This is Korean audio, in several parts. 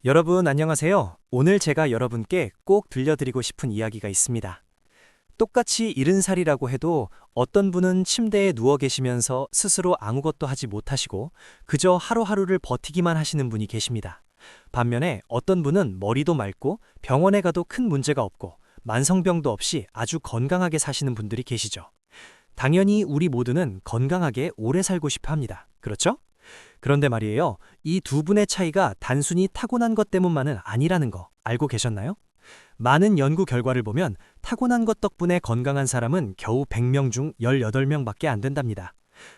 여러분 안녕하세요. 오늘 제가 여러분께 꼭 들려드리고 싶은 이야기가 있습니다. 똑같이 70살이라고 해도 어떤 분은 침대에 누워 계시면서 스스로 아무것도 하지 못하시고 그저 하루하루를 버티기만 하시는 분이 계십니다. 반면에 어떤 분은 머리도 맑고 병원에 가도 큰 문제가 없고 만성병도 없이 아주 건강하게 사시는 분들이 계시죠. 당연히 우리 모두는 건강하게 오래 살고 싶어 합니다. 그렇죠? 그런데 말이에요. 이 두 분의 차이가 단순히 타고난 것 때문만은 아니라는 거 알고 계셨나요? 많은 연구 결과를 보면 타고난 것 덕분에 건강한 사람은 겨우 100명 중 18명밖에 안 된답니다.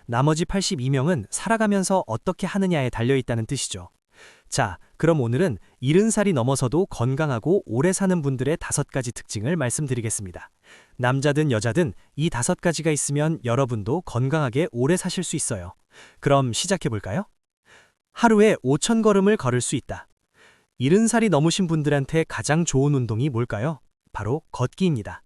나머지 82명은 살아가면서 어떻게 하느냐에 달려 있다는 뜻이죠. 자, 그럼 오늘은 70살이 넘어서도 건강하고 오래 사는 분들의 5가지 특징을 말씀드리겠습니다. 남자든 여자든 이 5가지가 있으면 여러분도 건강하게 오래 사실 수 있어요. 그럼 시작해 볼까요? 하루에 5,000걸음을 걸을 수 있다. 70살이 넘으신 분들한테 가장 좋은 운동이 뭘까요? 바로 걷기입니다.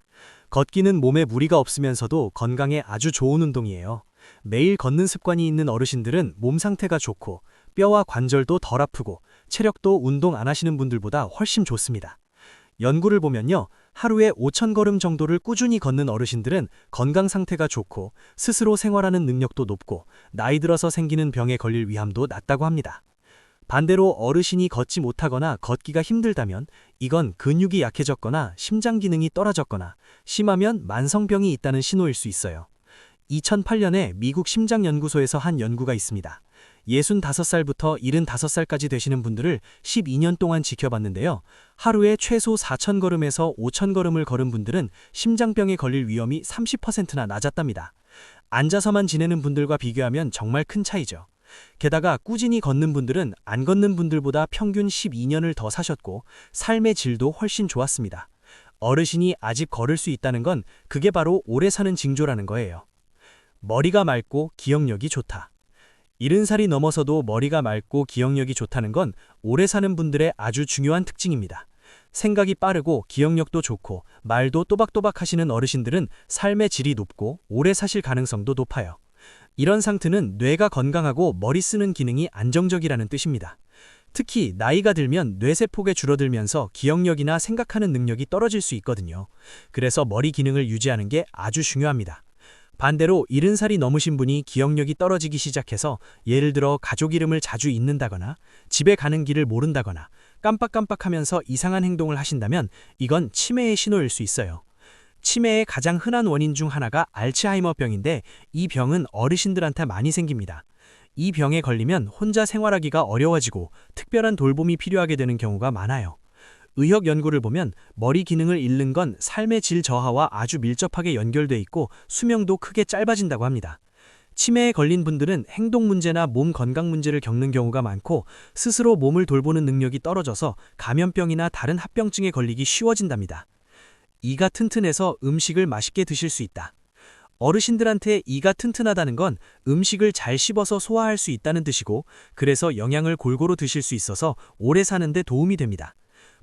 걷기는 몸에 무리가 없으면서도 건강에 아주 좋은 운동이에요. 매일 걷는 습관이 있는 어르신들은 몸 상태가 좋고 뼈와 관절도 덜 아프고 체력도 운동 안 하시는 분들보다 훨씬 좋습니다. 연구를 보면요. 하루에 5,000걸음 정도를 꾸준히 걷는 어르신들은 건강 상태가 좋고 스스로 생활하는 능력도 높고 나이 들어서 생기는 병에 걸릴 위험도 낮다고 합니다. 반대로 어르신이 걷지 못하거나 걷기가 힘들다면 이건 근육이 약해졌거나 심장 기능이 떨어졌거나 심하면 만성병이 있다는 신호일 수 있어요. 2008년에 미국 심장연구소에서 한 연구가 있습니다. 65살부터 75살까지 되시는 분들을 12년 동안 지켜봤는데요. 하루에 최소 4,000걸음에서 5,000걸음을 걸은 분들은 심장병에 걸릴 위험이 30%나 낮았답니다. 앉아서만 지내는 분들과 비교하면 정말 큰 차이죠. 게다가 꾸준히 걷는 분들은 안 걷는 분들보다 평균 12년을 더 사셨고 삶의 질도 훨씬 좋았습니다. 어르신이 아직 걸을 수 있다는 건 그게 바로 오래 사는 징조라는 거예요. 머리가 맑고 기억력이 좋다. 70살이 넘어서도 머리가 맑고 기억력이 좋다는 건 오래 사는 분들의 아주 중요한 특징입니다. 생각이 빠르고 기억력도 좋고 말도 또박또박 하시는 어르신들은 삶의 질이 높고 오래 사실 가능성도 높아요. 이런 상태는 뇌가 건강하고 머리 쓰는 기능이 안정적이라는 뜻입니다. 특히 나이가 들면 뇌세포가 줄어들면서 기억력이나 생각하는 능력이 떨어질 수 있거든요. 그래서 머리 기능을 유지하는 게 아주 중요합니다. 반대로 70살이 넘으신 분이 기억력이 떨어지기 시작해서 예를 들어 가족 이름을 자주 잊는다거나 집에 가는 길을 모른다거나 깜빡깜빡하면서 이상한 행동을 하신다면 이건 치매의 신호일 수 있어요. 치매의 가장 흔한 원인 중 하나가 알츠하이머병인데 이 병은 어르신들한테 많이 생깁니다. 이 병에 걸리면 혼자 생활하기가 어려워지고 특별한 돌봄이 필요하게 되는 경우가 많아요. 의학 연구를 보면 머리 기능을 잃는 건 삶의 질 저하와 아주 밀접하게 연결돼 있고 수명도 크게 짧아진다고 합니다. 치매에 걸린 분들은 행동 문제나 몸 건강 문제를 겪는 경우가 많고 스스로 몸을 돌보는 능력이 떨어져서 감염병이나 다른 합병증에 걸리기 쉬워진답니다. 이가 튼튼해서 음식을 맛있게 드실 수 있다. 어르신들한테 이가 튼튼하다는 건 음식을 잘 씹어서 소화할 수 있다는 뜻이고 그래서 영양을 골고루 드실 수 있어서 오래 사는 데 도움이 됩니다.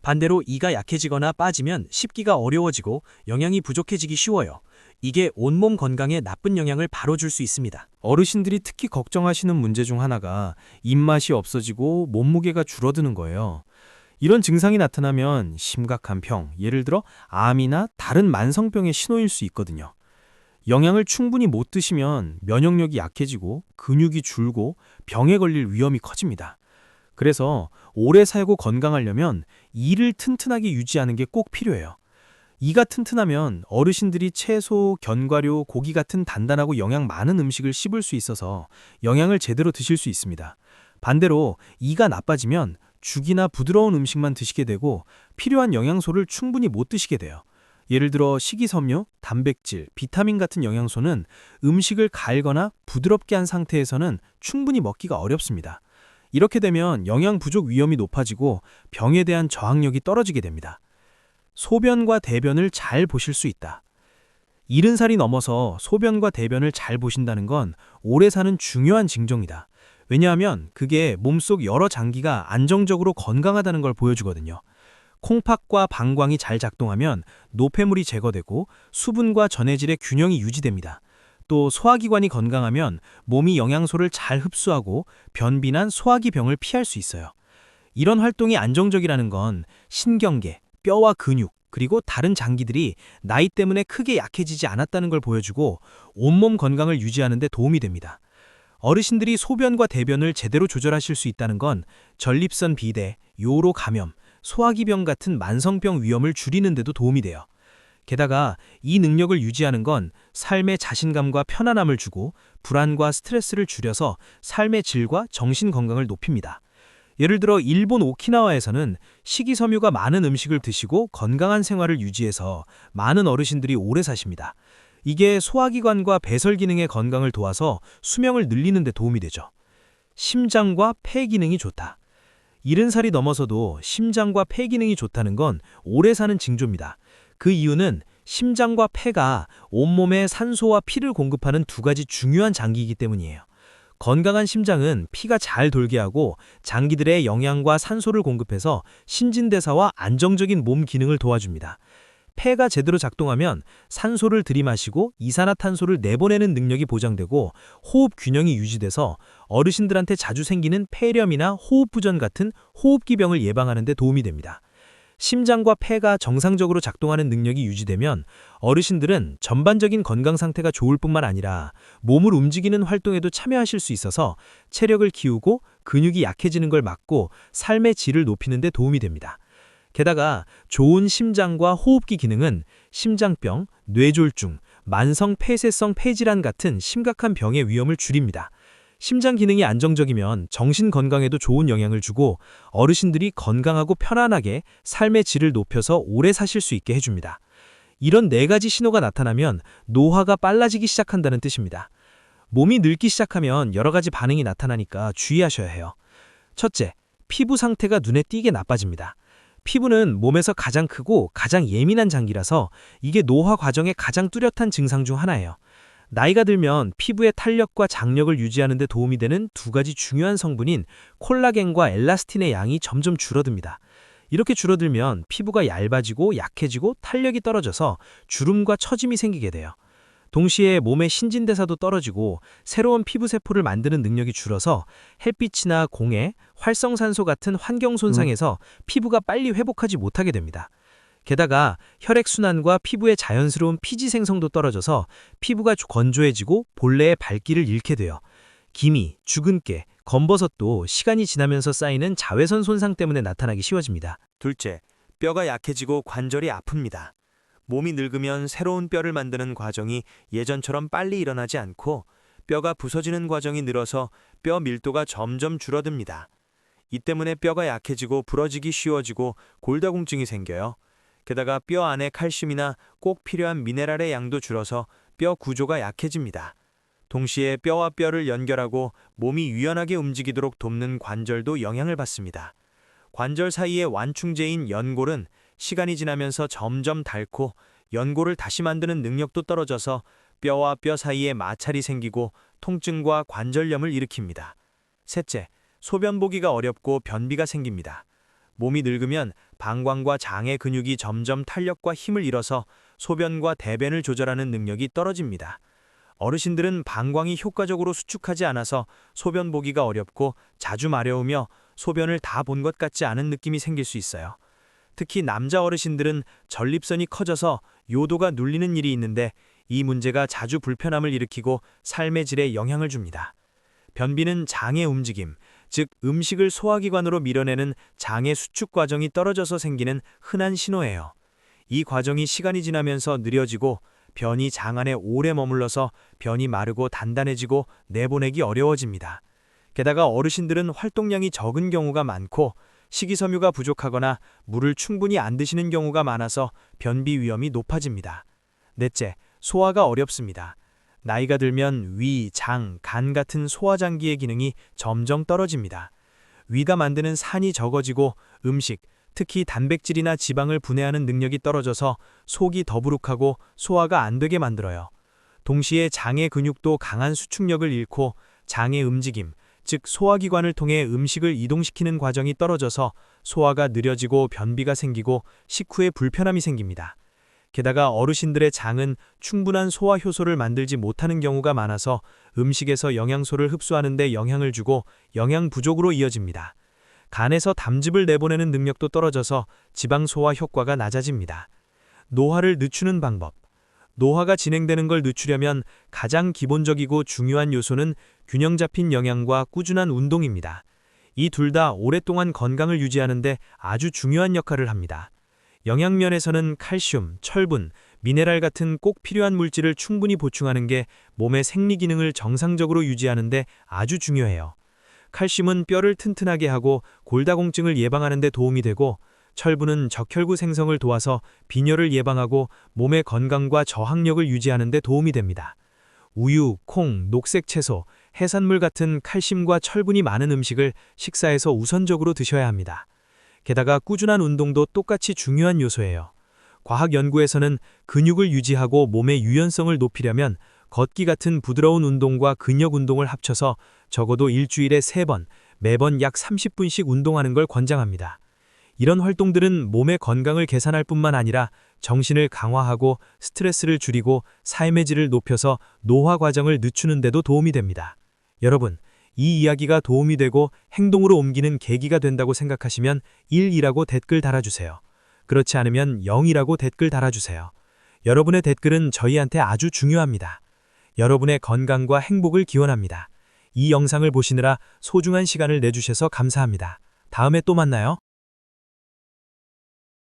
반대로 이가 약해지거나 빠지면 씹기가 어려워지고 영양이 부족해지기 쉬워요. 이게 온몸 건강에 나쁜 영향을 바로 줄 수 있습니다. 어르신들이 특히 걱정하시는 문제 중 하나가 입맛이 없어지고 몸무게가 줄어드는 거예요. 이런 증상이 나타나면 심각한 병, 예를 들어 암이나 다른 만성병의 신호일 수 있거든요. 영양을 충분히 못 드시면 면역력이 약해지고 근육이 줄고 병에 걸릴 위험이 커집니다. 그래서 오래 살고 건강하려면 이를 튼튼하게 유지하는 게 꼭 필요해요. 이가 튼튼하면 어르신들이 채소, 견과류, 고기 같은 단단하고 영양 많은 음식을 씹을 수 있어서 영양을 제대로 드실 수 있습니다. 반대로 이가 나빠지면 죽이나 부드러운 음식만 드시게 되고 필요한 영양소를 충분히 못 드시게 돼요. 예를 들어 식이섬유, 단백질, 비타민 같은 영양소는 음식을 갈거나 부드럽게 한 상태에서는 충분히 먹기가 어렵습니다. 이렇게 되면 영양 부족 위험이 높아지고 병에 대한 저항력이 떨어지게 됩니다. 소변과 대변을 잘 보실 수 있다. 70살이 넘어서 소변과 대변을 잘 보신다는 건 오래 사는 중요한 징조입니다. 왜냐하면 그게 몸속 여러 장기가 안정적으로 건강하다는 걸 보여주거든요. 콩팥과 방광이 잘 작동하면 노폐물이 제거되고 수분과 전해질의 균형이 유지됩니다. 또 소화기관이 건강하면 몸이 영양소를 잘 흡수하고 변비난 소화기 병을 피할 수 있어요. 이런 활동이 안정적이라는 건 신경계, 뼈와 근육, 그리고 다른 장기들이 나이 때문에 크게 약해지지 않았다는 걸 보여주고 온몸 건강을 유지하는 데 도움이 됩니다. 어르신들이 소변과 대변을 제대로 조절하실 수 있다는 건 전립선 비대, 요로 감염, 소화기병 같은 만성병 위험을 줄이는 데도 도움이 돼요. 게다가 이 능력을 유지하는 건 삶의 자신감과 편안함을 주고 불안과 스트레스를 줄여서 삶의 질과 정신 건강을 높입니다. 예를 들어 일본 오키나와에서는 식이섬유가 많은 음식을 드시고 건강한 생활을 유지해서 많은 어르신들이 오래 사십니다. 이게 소화기관과 배설 기능의 건강을 도와서 수명을 늘리는 데 도움이 되죠. 심장과 폐 기능이 좋다. 70살이 넘어서도 심장과 폐 기능이 좋다는 건 오래 사는 징조입니다. 그 이유는 심장과 폐가 온몸에 산소와 피를 공급하는 두 가지 중요한 장기이기 때문이에요. 건강한 심장은 피가 잘 돌게 하고 장기들의 영양과 산소를 공급해서 신진대사와 안정적인 몸 기능을 도와줍니다. 폐가 제대로 작동하면 산소를 들이마시고 이산화탄소를 내보내는 능력이 보장되고 호흡 균형이 유지돼서 어르신들한테 자주 생기는 폐렴이나 호흡부전 같은 호흡기병을 예방하는 데 도움이 됩니다. 심장과 폐가 정상적으로 작동하는 능력이 유지되면 어르신들은 전반적인 건강 상태가 좋을 뿐만 아니라 몸을 움직이는 활동에도 참여하실 수 있어서 체력을 키우고 근육이 약해지는 걸 막고 삶의 질을 높이는 데 도움이 됩니다. 게다가 좋은 심장과 호흡기 기능은 심장병, 뇌졸중, 만성 폐쇄성 폐질환 같은 심각한 병의 위험을 줄입니다. 심장 기능이 안정적이면 정신 건강에도 좋은 영향을 주고 어르신들이 건강하고 편안하게 삶의 질을 높여서 오래 사실 수 있게 해줍니다. 이런 4가지 신호가 나타나면 노화가 빨라지기 시작한다는 뜻입니다. 몸이 늙기 시작하면 여러 가지 반응이 나타나니까 주의하셔야 해요. 첫째, 피부 상태가 눈에 띄게 나빠집니다. 피부는 몸에서 가장 크고 가장 예민한 장기라서 이게 노화 과정의 가장 뚜렷한 증상 중 하나예요. 나이가 들면 피부의 탄력과 장력을 유지하는 데 도움이 되는 2가지 중요한 성분인 콜라겐과 엘라스틴의 양이 점점 줄어듭니다. 이렇게 줄어들면 피부가 얇아지고 약해지고 탄력이 떨어져서 주름과 처짐이 생기게 돼요. 동시에 몸의 신진대사도 떨어지고 새로운 피부세포를 만드는 능력이 줄어서 햇빛이나 공해, 활성산소 같은 환경 손상에서 피부가 빨리 회복하지 못하게 됩니다. 게다가 혈액순환과 피부의 자연스러운 피지 생성도 떨어져서 피부가 건조해지고 본래의 밝기를 잃게 돼요. 기미, 주근깨, 검버섯도 시간이 지나면서 쌓이는 자외선 손상 때문에 나타나기 쉬워집니다. 둘째, 뼈가 약해지고 관절이 아픕니다. 몸이 늙으면 새로운 뼈를 만드는 과정이 예전처럼 빨리 일어나지 않고 뼈가 부서지는 과정이 늘어서 뼈 밀도가 점점 줄어듭니다. 이 때문에 뼈가 약해지고 부러지기 쉬워지고 골다공증이 생겨요. 게다가 뼈 안에 칼슘이나 꼭 필요한 미네랄의 양도 줄어서 뼈 구조가 약해집니다. 동시에 뼈와 뼈를 연결하고 몸이 유연하게 움직이도록 돕는 관절도 영향을 받습니다. 관절 사이의 완충제인 연골은 시간이 지나면서 점점 닳고 연골을 다시 만드는 능력도 떨어져서 뼈와 뼈 사이에 마찰이 생기고 통증과 관절염을 일으킵니다. 셋째, 소변 보기가 어렵고 변비가 생깁니다. 몸이 늙으면 방광과 장의 근육이 점점 탄력과 힘을 잃어서 소변과 대변을 조절하는 능력이 떨어집니다. 어르신들은 방광이 효과적으로 수축하지 않아서 소변 보기가 어렵고 자주 마려우며 소변을 다 본 것 같지 않은 느낌이 생길 수 있어요. 특히 남자 어르신들은 전립선이 커져서 요도가 눌리는 일이 있는데 이 문제가 자주 불편함을 일으키고 삶의 질에 영향을 줍니다. 변비는 장의 움직임, 즉 음식을 소화기관으로 밀어내는 장의 수축 과정이 떨어져서 생기는 흔한 신호예요. 이 과정이 시간이 지나면서 느려지고 변이 장 안에 오래 머물러서 변이 마르고 단단해지고 내보내기 어려워집니다. 게다가 어르신들은 활동량이 적은 경우가 많고 식이섬유가 부족하거나 물을 충분히 안 드시는 경우가 많아서 변비 위험이 높아집니다. 넷째, 소화가 어렵습니다. 나이가 들면 위, 장, 간 같은 소화장기의 기능이 점점 떨어집니다. 위가 만드는 산이 적어지고 음식, 특히 단백질이나 지방을 분해하는 능력이 떨어져서 속이 더부룩하고 소화가 안 되게 만들어요. 동시에 장의 근육도 강한 수축력을 잃고 장의 움직임, 즉 소화기관을 통해 음식을 이동시키는 과정이 떨어져서 소화가 느려지고 변비가 생기고 식후에 불편함이 생깁니다. 게다가 어르신들의 장은 충분한 소화 효소를 만들지 못하는 경우가 많아서 음식에서 영양소를 흡수하는 데 영향을 주고 영양 부족으로 이어집니다. 간에서 담즙을 내보내는 능력도 떨어져서 지방 소화 효과가 낮아집니다. 노화를 늦추는 방법. 노화가 진행되는 걸 늦추려면 가장 기본적이고 중요한 요소는 균형 잡힌 영양과 꾸준한 운동입니다. 이 둘 다 오랫동안 건강을 유지하는 데 아주 중요한 역할을 합니다. 영양면에서는 칼슘, 철분, 미네랄 같은 꼭 필요한 물질을 충분히 보충하는 게 몸의 생리 기능을 정상적으로 유지하는 데 아주 중요해요. 칼슘은 뼈를 튼튼하게 하고 골다공증을 예방하는 데 도움이 되고, 철분은 적혈구 생성을 도와서 빈혈을 예방하고 몸의 건강과 저항력을 유지하는 데 도움이 됩니다. 우유, 콩, 녹색 채소, 해산물 같은 칼슘과 철분이 많은 음식을 식사에서 우선적으로 드셔야 합니다. 게다가 꾸준한 운동도 똑같이 중요한 요소예요. 과학 연구에서는 근육을 유지하고 몸의 유연성을 높이려면 걷기 같은 부드러운 운동과 근력 운동을 합쳐서 적어도 일주일에 3번, 매번 약 30분씩 운동하는 걸 권장합니다. 이런 활동들은 몸의 건강을 개선할 뿐만 아니라 정신을 강화하고 스트레스를 줄이고 삶의 질을 높여서 노화 과정을 늦추는 데도 도움이 됩니다. 여러분, 이 이야기가 도움이 되고 행동으로 옮기는 계기가 된다고 생각하시면 1이라고 댓글 달아주세요. 그렇지 않으면 0이라고 댓글 달아주세요. 여러분의 댓글은 저희한테 아주 중요합니다. 여러분의 건강과 행복을 기원합니다. 이 영상을 보시느라 소중한 시간을 내주셔서 감사합니다. 다음에 또 만나요.